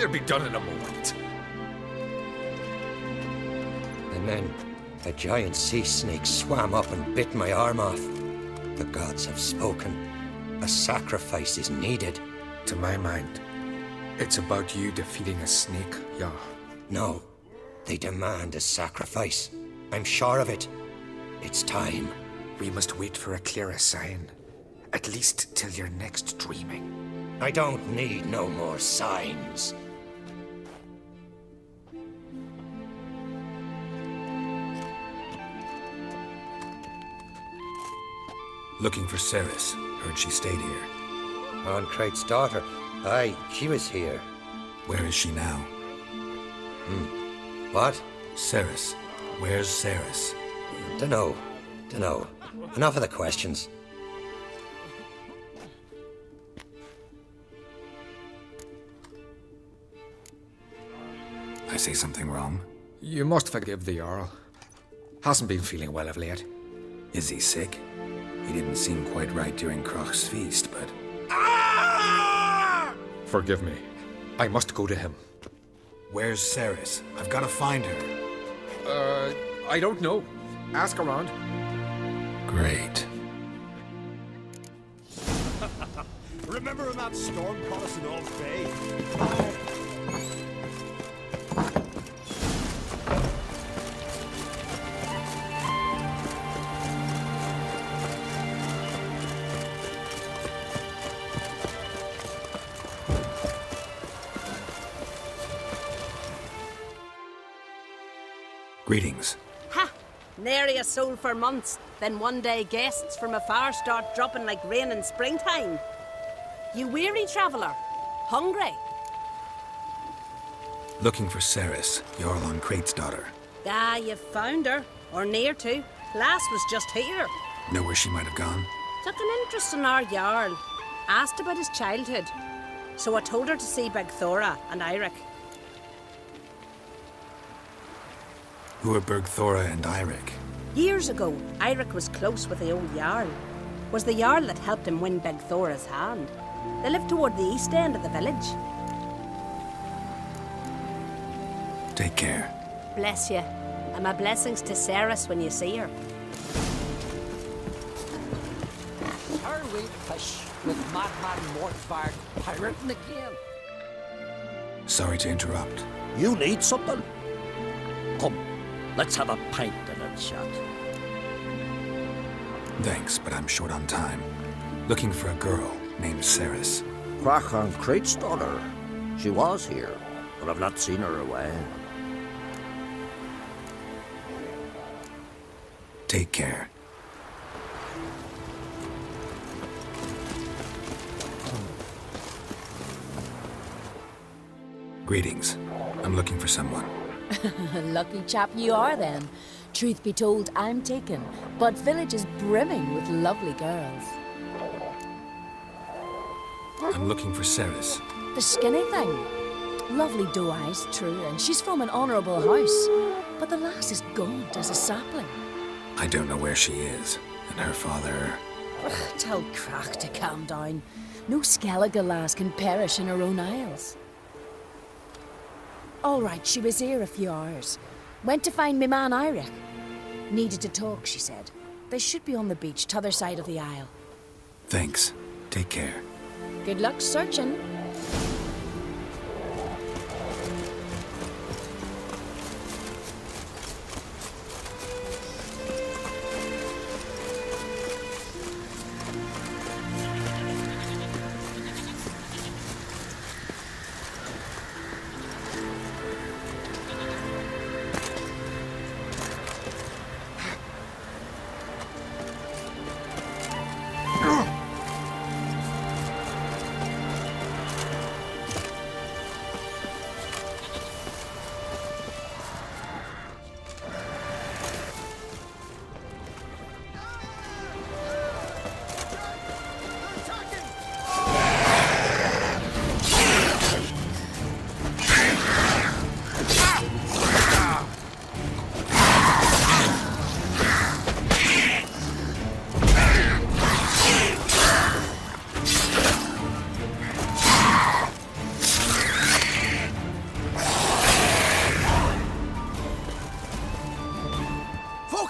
They'll be done in a moment. And then a giant sea snake swam up and bit my arm off. The gods have spoken. A sacrifice is needed. To my mind, it's about you defeating a snake, yeah. No, they demand a sacrifice. I'm sure of it. It's time. We must wait for a clearer sign. At least till your next dreaming. I don't need no more signs. Looking for Ceres. Heard she stayed here. Oncrate's daughter. Aye, she was here. Where is she now? What? Ceres. Where's Ceres? Dunno. Enough of the questions. I say something wrong? You must forgive the Jarl. Hasn't been feeling well of late. Is he sick? He didn't seem quite right during Crach's feast, but... Forgive me. I must go to him. Where's Ceres? I've got to find her. I don't know. Ask around. Great. Remember when that storm caught us in Old Bay? Greetings. Ha! Nary a soul for months. Then one day guests from afar start dropping like rain in springtime. You weary traveller? Hungry? Looking for Ceres, Jarl Oncrate's daughter. Ah, you've found her. Or near to. Lass was just here. Know where she might have gone? Took an interest in our Jarl. Asked about his childhood. So I told her to see Bergthora and Eirik. Who are Bergthora and Eirik? Years ago, Eirik was close with the old Jarl. Was the Jarl that helped him win Bergthora's hand. They lived toward the east end of the village. Take care. Bless you. And my blessings to Ceres when you see her. Her we fish with madman Mortvarg pirating again. Sorry to interrupt. You need something? Come, let's have a pint and a chat. Thanks, but I'm short on time. Looking for a girl named Ceres. Crach Oncrate's daughter. She was here, but I've not seen her away. Take care. Greetings. I'm looking for someone. Lucky chap you are then. Truth be told, I'm taken, but village is brimming with lovely girls. I'm looking for Ceres. The skinny thing. Lovely doe eyes, true, and she's from an honourable house. But the lass is gaunt as a sapling. I don't know where she is, and her father... Tell Crach to calm down. No Skellige lass can perish in her own isles. All right, she was here a few hours. Went to find me man Eirik. Needed to talk, she said. They should be on the beach, t'other side of the isle. Thanks. Take care. Good luck searching.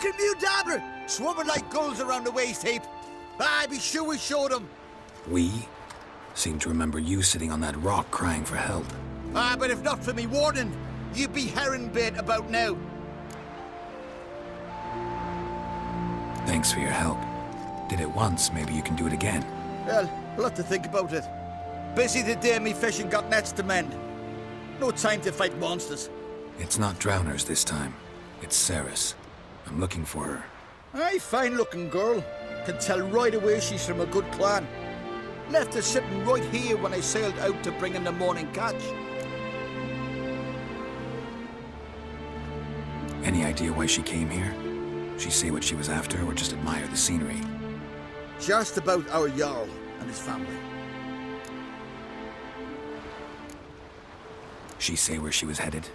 Fucking mute dabbler! Swarming like gulls around the waist heap. Aye, be sure we showed him. We seem to remember you sitting on that rock crying for help. Ah, but if not for me warning, you'd be herring bait about now. Thanks for your help. Did it once, maybe you can do it again. Well, we'll have to think about it. Busy today, me fishing got nets to mend. No time to fight monsters. It's not drowners this time. It's Ceres. I'm looking for her. Aye, fine-looking girl. Can tell right away she's from a good clan. Left her sitting right here when I sailed out to bring in the morning catch. Any idea why she came here? She say what she was after, or just admire the scenery? She asked about our Jarl and his family. She say where she was headed?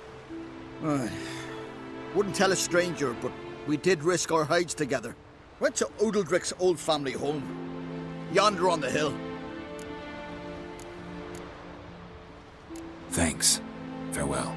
Wouldn't tell a stranger, but we did risk our hides together. Went to Odeldrick's old family home. Yonder on the hill. Thanks. Farewell.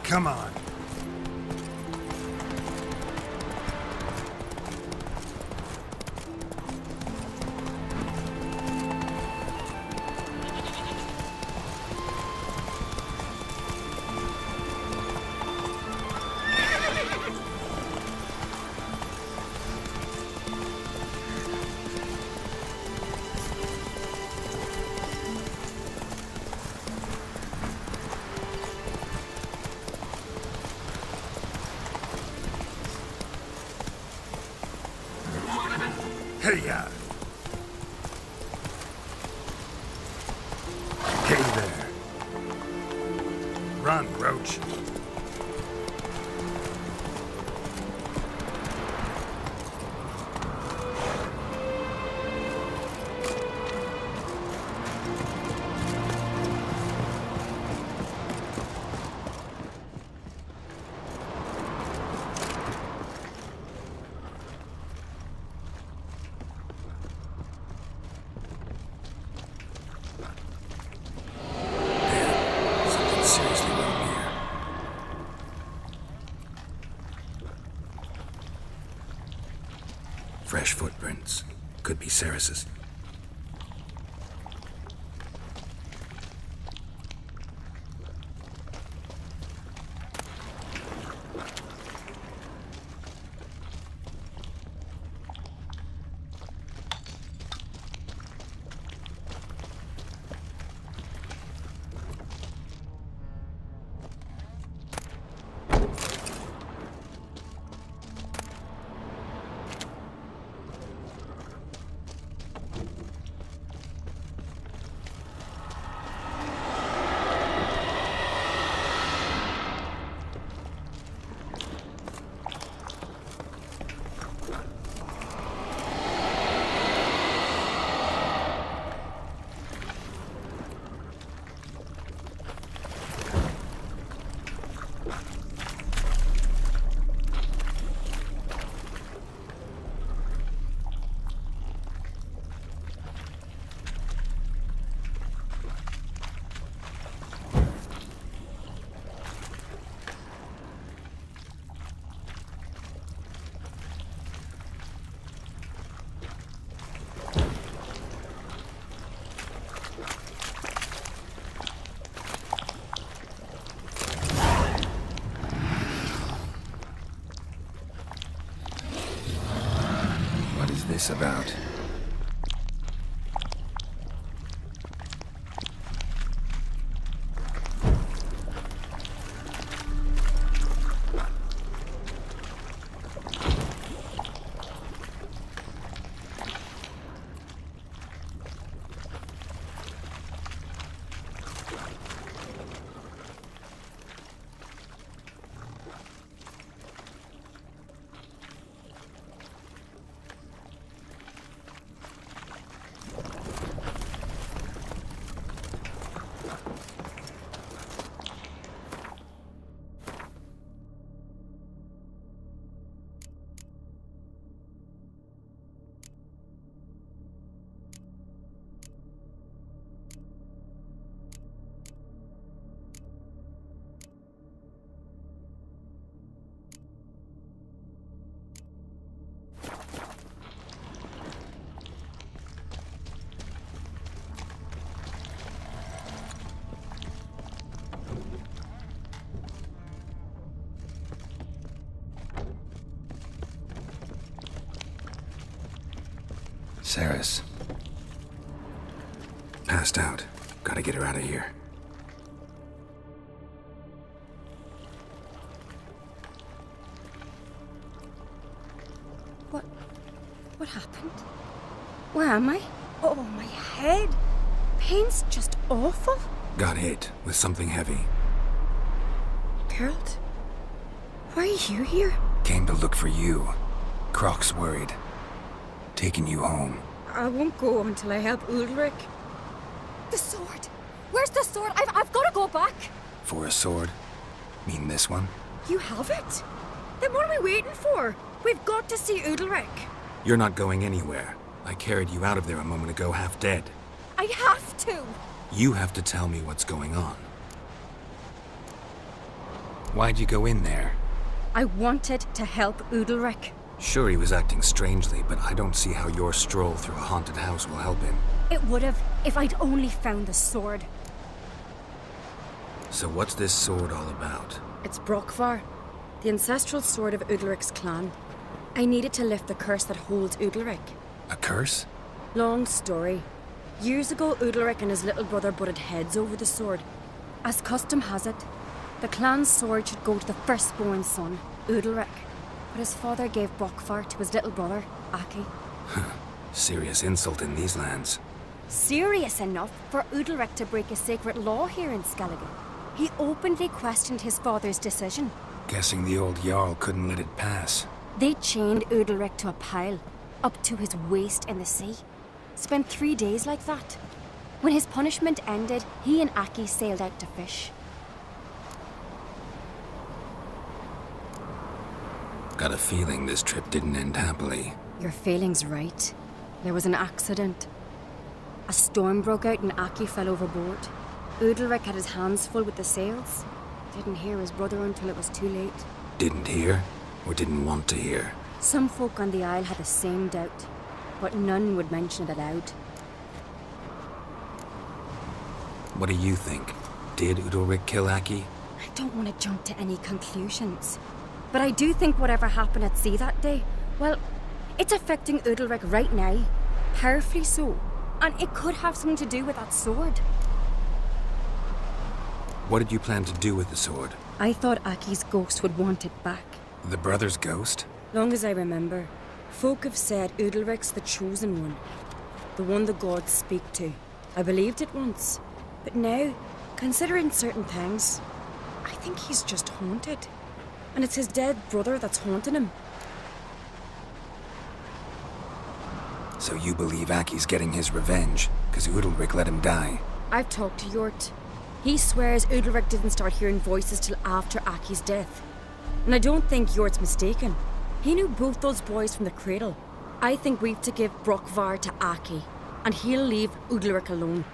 Come on. Hey-ya! Hey there. Run, Roach. Fresh footprints. Could be Ceres's. What is this about? Ceres. Passed out. Gotta get her out of here. What happened? Where am I? Oh, my head. Pain's just awful. Got hit with something heavy. Geralt? Why are you here? Came to look for you. Croc's worried. Taking you home. I won't go until I help Ulrich. The sword! Where's the sword? I've got to go back! For a sword? Mean this one? You have it? Then what are we waiting for? We've got to see Ulrich. You're not going anywhere. I carried you out of there a moment ago half dead. I have to! You have to tell me what's going on. Why'd you go in there? I wanted to help Ulrich. Sure, he was acting strangely, but I don't see how your stroll through a haunted house will help him. It would have if I'd only found the sword. So what's this sword all about? It's Brokvar, the ancestral sword of Udalric's clan. I needed to lift the curse that holds Udalric. A curse? Long story. Years ago, Udalric and his little brother butted heads over the sword. As custom has it, the clan's sword should go to the firstborn son, Udalric. But his father gave Brokvar to his little brother, Aki. Serious insult in these lands. Serious enough for Udalric to break a sacred law here in Skellige. He openly questioned his father's decision. Guessing the old Jarl couldn't let it pass. They chained Udalric to a pile, up to his waist in the sea. Spent 3 days like that. When his punishment ended, he and Aki sailed out to fish. Got a feeling this trip didn't end happily. Your feeling's right. There was an accident. A storm broke out and Aki fell overboard. Udalric had his hands full with the sails. Didn't hear his brother until it was too late. Didn't hear? Or didn't want to hear? Some folk on the Isle had the same doubt, but none would mention it aloud. What do you think? Did Udalric kill Aki? I don't want to jump to any conclusions, but I do think whatever happened at sea that day, well, it's affecting Udalric right now, powerfully so, and it could have something to do with that sword. What did you plan to do with the sword? I thought Aki's ghost would want it back. The brother's ghost? Long as I remember, folk have said Udalric's the chosen one, the one the gods speak to. I believed it once, but now, considering certain things, I think he's just haunted. And it's his dead brother that's haunting him. So you believe Aki's getting his revenge, because Udalric let him die? I've talked to Yort. He swears Udalric didn't start hearing voices till after Aki's death. And I don't think Yort's mistaken. He knew both those boys from the cradle. I think we've to give Brokvar to Aki, and he'll leave Udalric alone.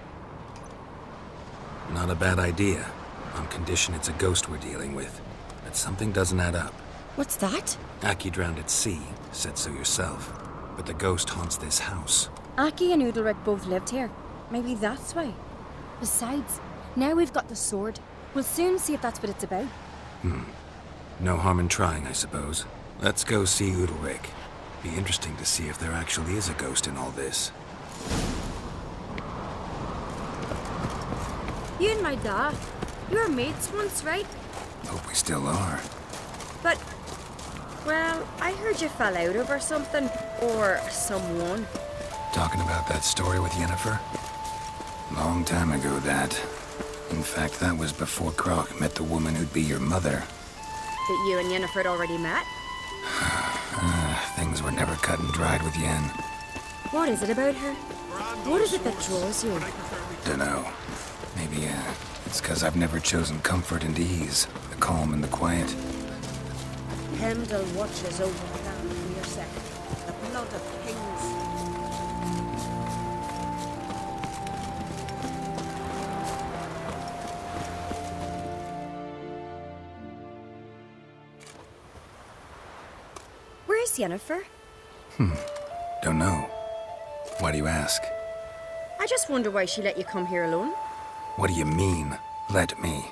Not a bad idea, on condition it's a ghost we're dealing with. But something doesn't add up. What's that? Aki drowned at sea, said so yourself. But the ghost haunts this house. Aki and Udalric both lived here. Maybe that's why. Besides, now we've got the sword. We'll soon see if that's what it's about. No harm in trying, I suppose. Let's go see Udalric. Be interesting to see if there actually is a ghost in all this. You and my dad, you were mates once, right? Hope we still are. But, well, I heard you fell out over something. Or someone. Talking about that story with Yennefer? Long time ago, that. In fact, that was before Croc met the woman who'd be your mother. That you and Yennefer had already met? Things were never cut and dried with Yen. What is it about her? What is it that draws you? Dunno. Maybe, it's because I've never chosen comfort and ease. The calm and the quiet. Heimdall watches over the land for your sake. The blood of kings. Where's Yennefer? Don't know. Why do you ask? I just wonder why she let you come here alone. What do you mean, let me?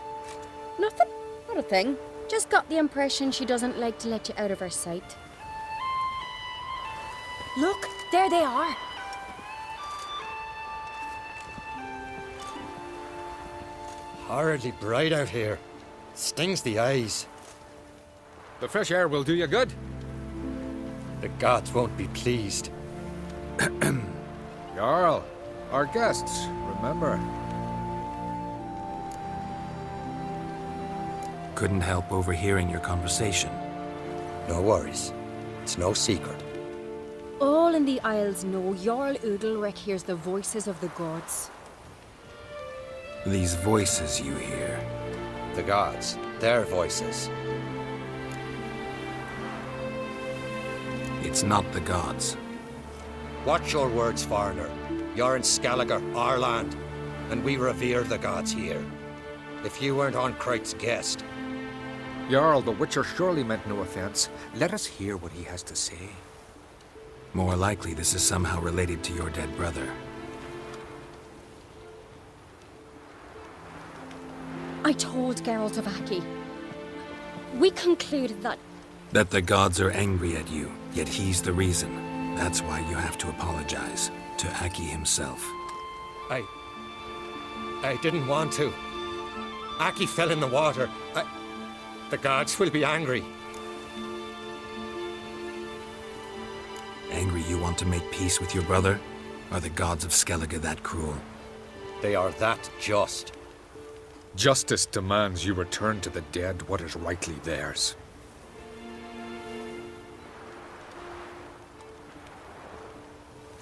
Nothing. Not a thing. Just got the impression she doesn't like to let you out of her sight. Look, there they are. Horridly bright out here. Stings the eyes. The fresh air will do you good. The gods won't be pleased. Jarl, our guests, remember. Couldn't help overhearing your conversation. No worries. It's no secret. All in the Isles know Jarl Udalric hears the voices of the gods. These voices you hear. The gods, their voices. It's not the gods. Watch your words, foreigner. You're in Skelliger, our land, and we revere the gods here. If you weren't on Kright's guest. Jarl, the Witcher surely meant no offense. Let us hear what he has to say. More likely this is somehow related to your dead brother. I told Geralt of Aki. We concluded that... That the gods are angry at you, yet he's the reason. That's why you have to apologize to Aki himself. I didn't want to. Aki fell in the water. The gods will be angry. Angry you want to make peace with your brother? Are the gods of Skellige that cruel? They are that just. Justice demands you return to the dead what is rightly theirs.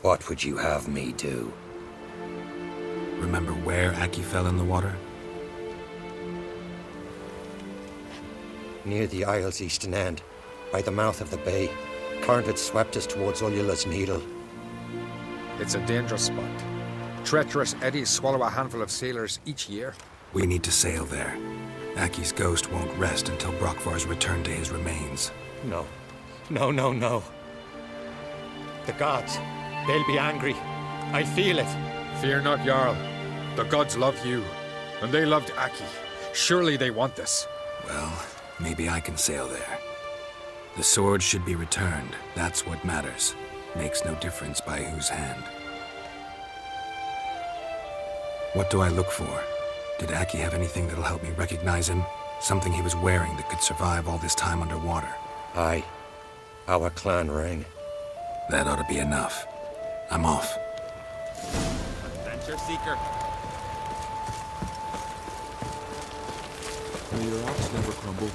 What would you have me do? Remember where Aki fell in the water? Near the Isle's eastern end, by the mouth of the bay. Current had swept us towards Ullula's Needle. It's a dangerous spot. Treacherous eddies swallow a handful of sailors each year. We need to sail there. Aki's ghost won't rest until Brokvar's returned to his remains. No. No, no, no. The gods, they'll be angry. I feel it. Fear not, Jarl. The gods love you, and they loved Aki. Surely they want this. Well, maybe I can sail there. The sword should be returned. That's what matters. Makes no difference by whose hand. What do I look for? Did Aki have anything that'll help me recognize him? Something he was wearing that could survive all this time underwater? Aye. Our clan ring. That ought to be enough. I'm off. Adventure seeker. May your rocks never crumble.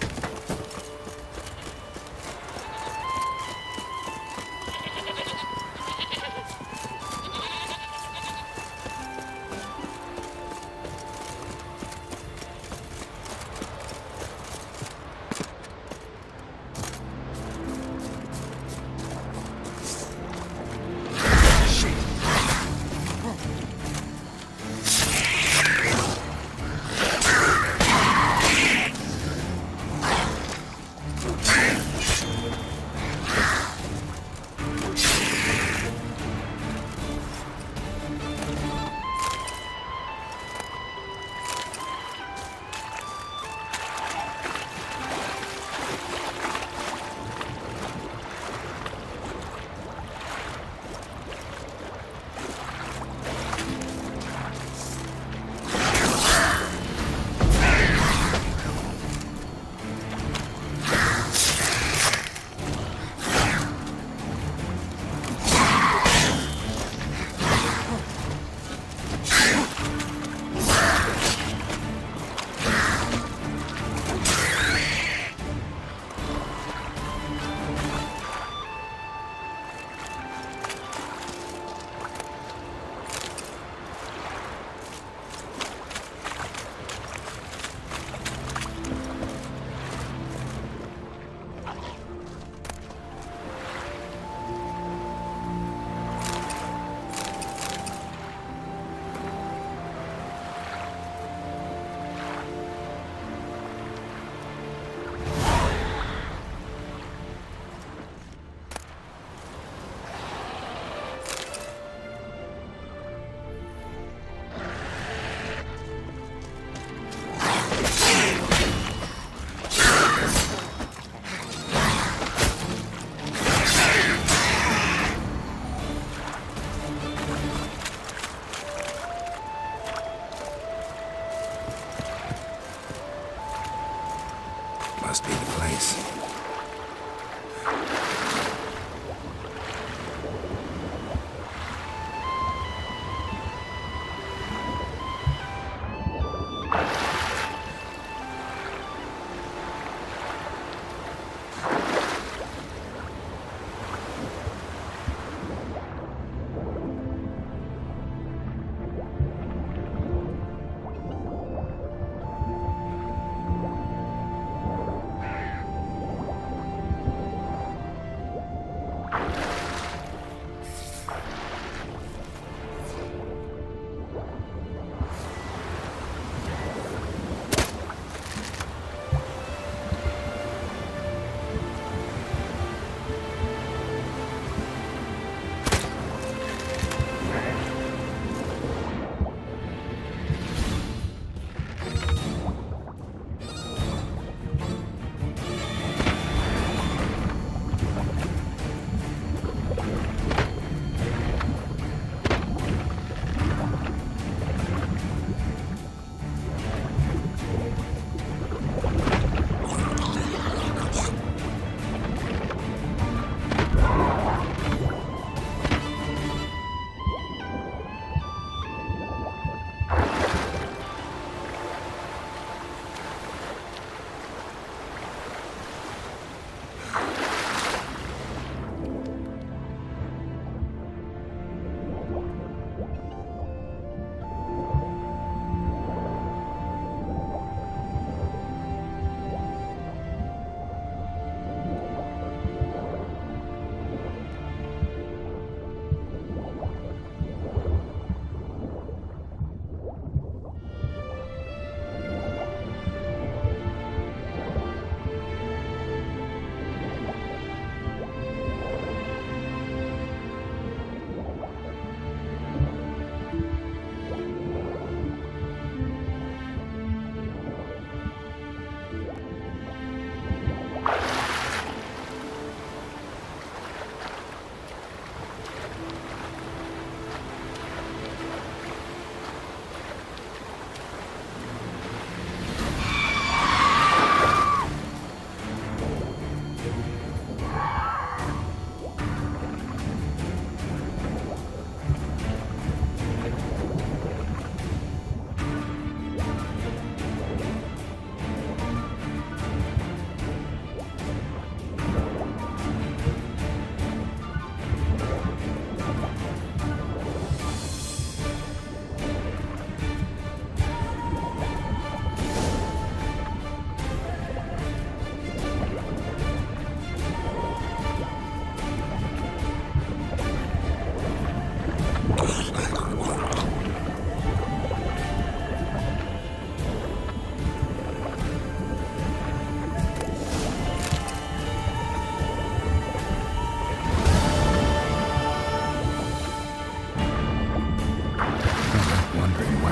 Must be the place.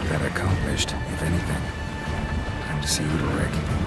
Got that accomplished, if anything. Time to see Udalric.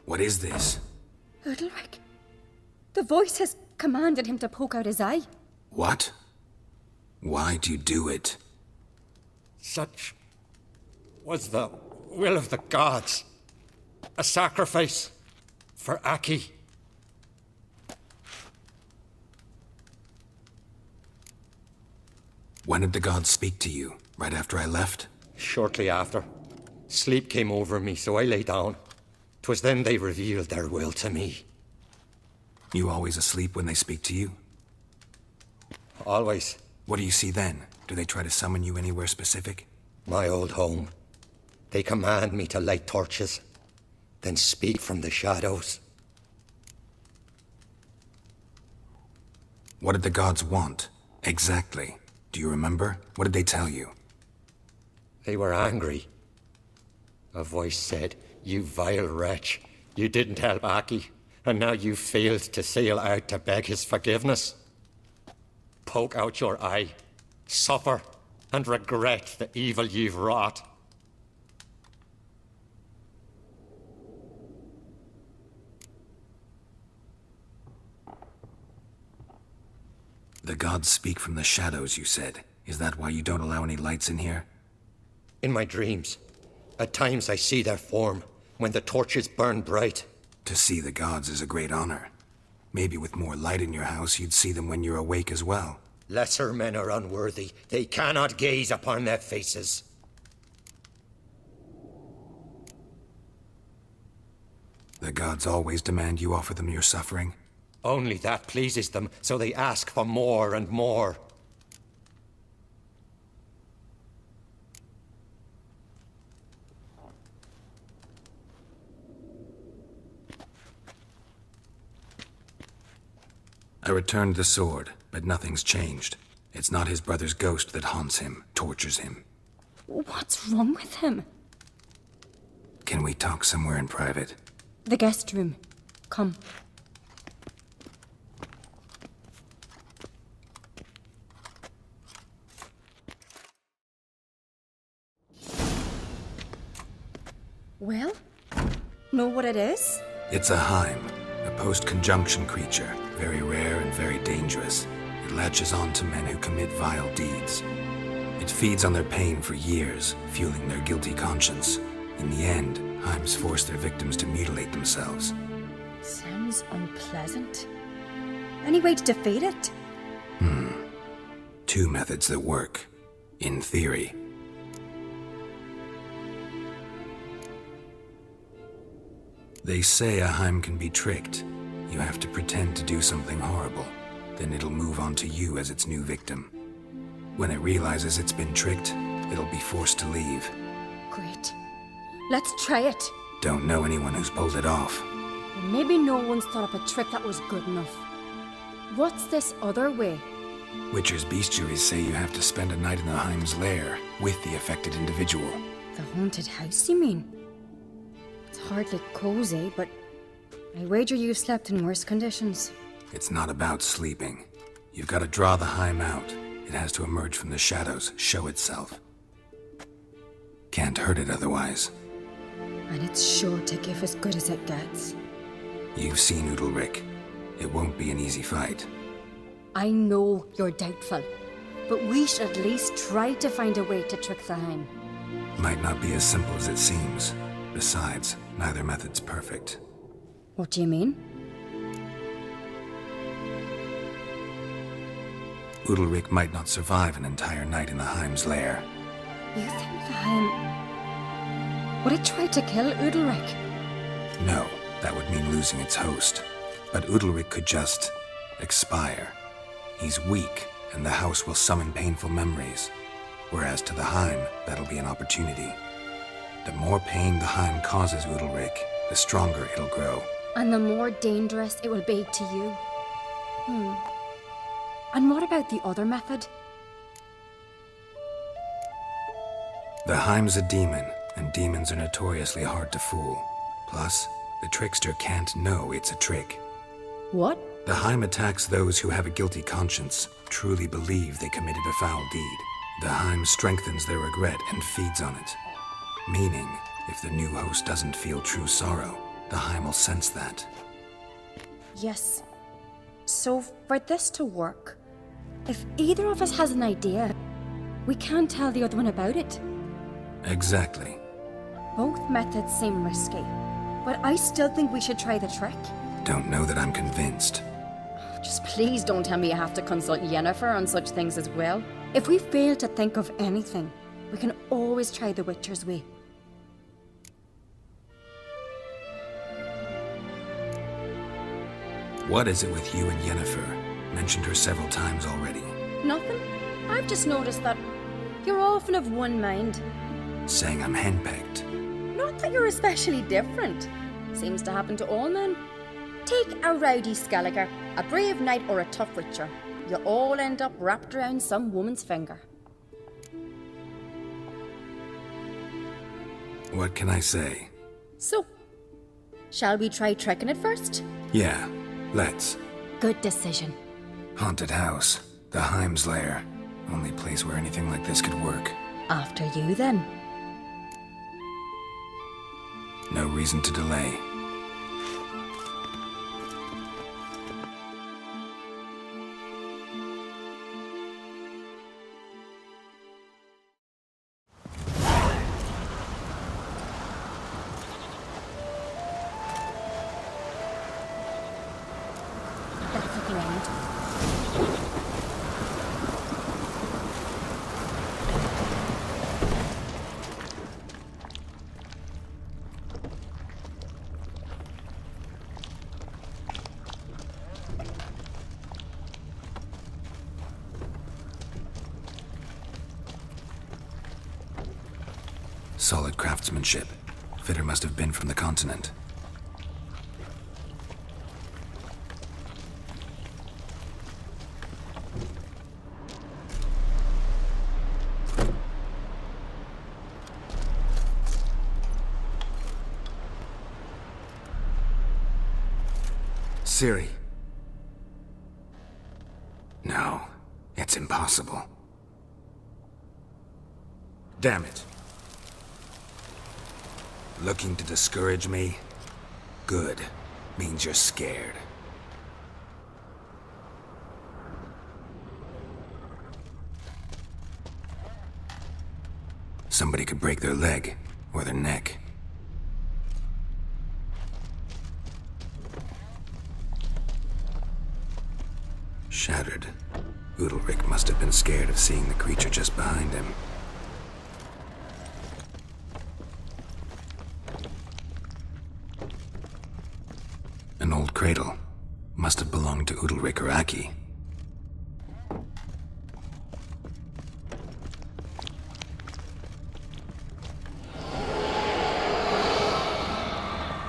What is this? Udalric. The voice has commanded him to poke out his eye. What? Why do you do it? Such was the will of the gods. A sacrifice for Aki. When did the gods speak to you? Right after I left? Shortly after. Sleep came over me, so I lay down. 'Twas then they revealed their will to me. You always asleep when they speak to you? Always. What do you see then? Do they try to summon you anywhere specific? My old home. They command me to light torches, then speak from the shadows. What did the gods want? Exactly. Do you remember? What did they tell you? They were angry. A voice said, "You vile wretch, you didn't help Aki, and now you failed to sail out to beg his forgiveness. Poke out your eye, suffer, and regret the evil you've wrought." The gods speak from the shadows, you said. Is that why you don't allow any lights in here? In my dreams, at times I see their form, when the torches burn bright. To see the gods is a great honor. Maybe with more light in your house, you'd see them when you're awake as well. Lesser men are unworthy. They cannot gaze upon their faces. The gods always demand you offer them your suffering? Only that pleases them, so they ask for more and more. I returned the sword, but nothing's changed. It's not his brother's ghost that haunts him, tortures him. What's wrong with him? Can we talk somewhere in private? The guest room. Come. Well, know what it is? It's a Heim, a post-conjunction creature, very rare and very dangerous. It latches on to men who commit vile deeds. It feeds on their pain for years, fueling their guilty conscience. In the end, Heims force their victims to mutilate themselves. Sounds unpleasant. Any way to defeat it? Two methods that work. In theory. They say a Heim can be tricked. You have to pretend to do something horrible. Then it'll move on to you as its new victim. When it realizes it's been tricked, it'll be forced to leave. Great. Let's try it. Don't know anyone who's pulled it off. Maybe no one's thought up a trick that was good enough. What's this other way? Witcher's bestiaries say you have to spend a night in the Heim's lair with the affected individual. The haunted house, you mean? It's hardly cozy, but I wager you've slept in worse conditions. It's not about sleeping. You've got to draw the Heim out. It has to emerge from the shadows, show itself. Can't hurt it otherwise. And it's sure to give as good as it gets. You've seen Udalryk. It won't be an easy fight. I know you're doubtful, but we should at least try to find a way to trick the Heim. Might not be as simple as it seems. Besides, neither method's perfect. What do you mean? Udalryk might not survive an entire night in the Heim's lair. You think the Heim... Would it try to kill Udalryk? No, that would mean losing its host. But Udalryk could just... expire. He's weak, and the house will summon painful memories. Whereas to the Heim, that'll be an opportunity. The more pain the Heim causes Udalryk, the stronger it'll grow. And the more dangerous it will be to you. And what about the other method? The Heim's a demon, and demons are notoriously hard to fool. Plus, the trickster can't know it's a trick. What? The Heim attacks those who have a guilty conscience, truly believe they committed a foul deed. The Heim strengthens their regret and feeds on it. Meaning, if the new host doesn't feel true sorrow, the Heim will sense that. Yes. So, for this to work, if either of us has an idea, we can't tell the other one about it. Exactly. Both methods seem risky, but I still think we should try the trick. Don't know that I'm convinced. Just please don't tell me you have to consult Yennefer on such things as well. If we fail to think of anything, we can always try the Witcher's way. What is it with you and Yennefer? Mentioned her several times already. Nothing. I've just noticed that you're often of one mind. Saying I'm henpecked. Not that you're especially different. Seems to happen to all men. Take a rowdy Skelliger, a brave knight or a tough witcher. You all end up wrapped around some woman's finger. What can I say? So, shall we try tricking it first? Yeah, let's. Good decision. Haunted house. The Heim's lair. Only place where anything like this could work. After you, then. No reason to delay. Let's look around. Solid craftsmanship. Fitter must have been from the continent. Ciri. No, it's impossible. Damn it. Looking to discourage me? Good. Means you're scared. Somebody could break their leg, or their neck. Shattered. Udalric must have been scared of seeing the creature just behind him. An old cradle. Must have belonged to Udalric or Aki.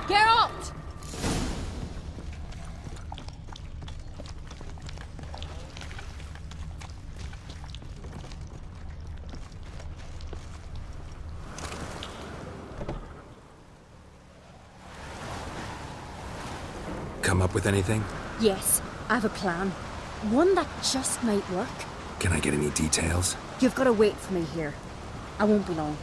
Geralt! Come up with anything? Yes, I have a plan. One that just might work. Can I get any details? You've got to wait for me here. I won't be long.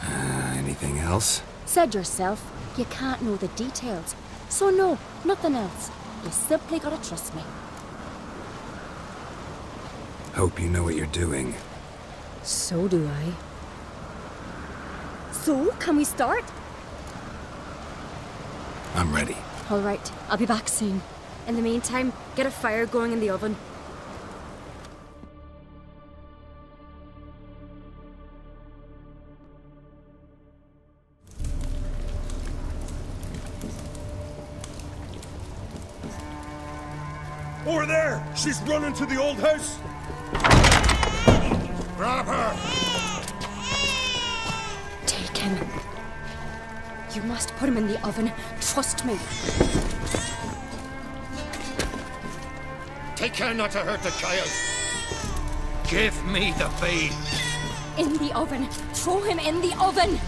Anything else? Said yourself, you can't know the details. So no, nothing else. You simply gotta trust me. Hope you know what you're doing. So do I. So, can we start? I'm ready. All right, I'll be back soon. In the meantime, get a fire going in the oven. Over there! She's running to the old house! Grab her! Take him. You must put him in the oven. Trust me. Take care not to hurt the child. Give me the babe. In the oven. Throw him in the oven.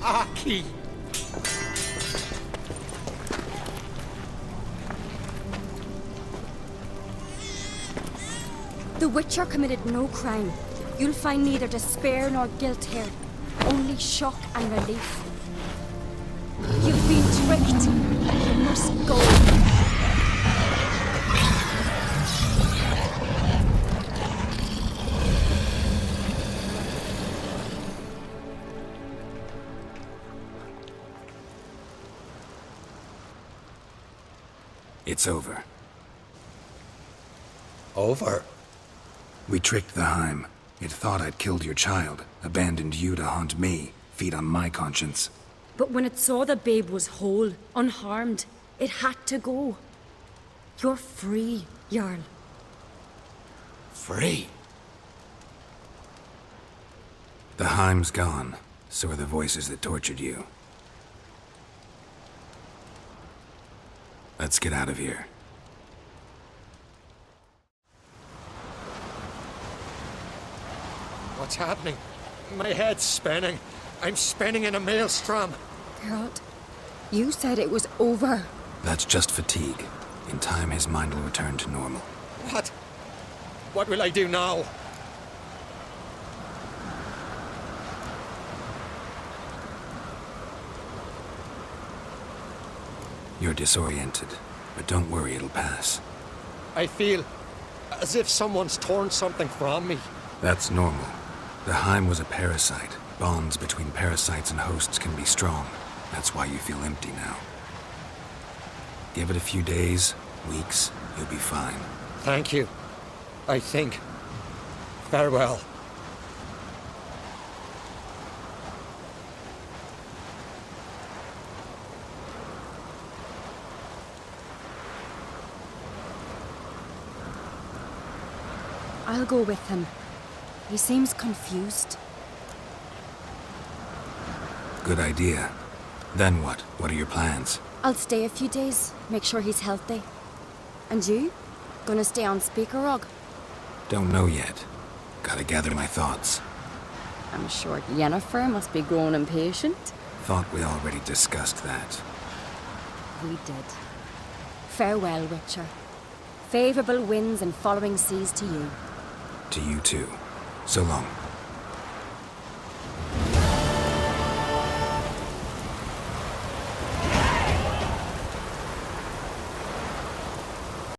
Aki! The Witcher committed no crime. You'll find neither despair nor guilt here. Only shock and relief. You've been tricked. You must go. It's over. Over? We tricked the Heim. It thought I'd killed your child, abandoned you to haunt me, feed on my conscience. But when it saw the babe was whole, unharmed, it had to go. You're free, Jarl. Free? The Heim's gone, so are the voices that tortured you. Let's get out of here. What's happening? My head's spinning. I'm spinning in a maelstrom. Geralt, you said it was over. That's just fatigue. In time, his mind will return to normal. What? What will I do now? You're disoriented, but don't worry, it'll pass. I feel as if someone's torn something from me. That's normal. The Heim was a parasite. Bonds between parasites and hosts can be strong. That's why you feel empty now. Give it a few days, weeks, you'll be fine. Thank you. I think. Farewell. I'll go with him. He seems confused. Good idea. Then what? What are your plans? I'll stay a few days, make sure he's healthy. And you? Gonna stay on Speaker Rog? Don't know yet. Gotta gather my thoughts. I'm sure Yennefer must be growing impatient. Thought we already discussed that. We did. Farewell, Witcher. Favourable winds and following seas to you. To you too. So long.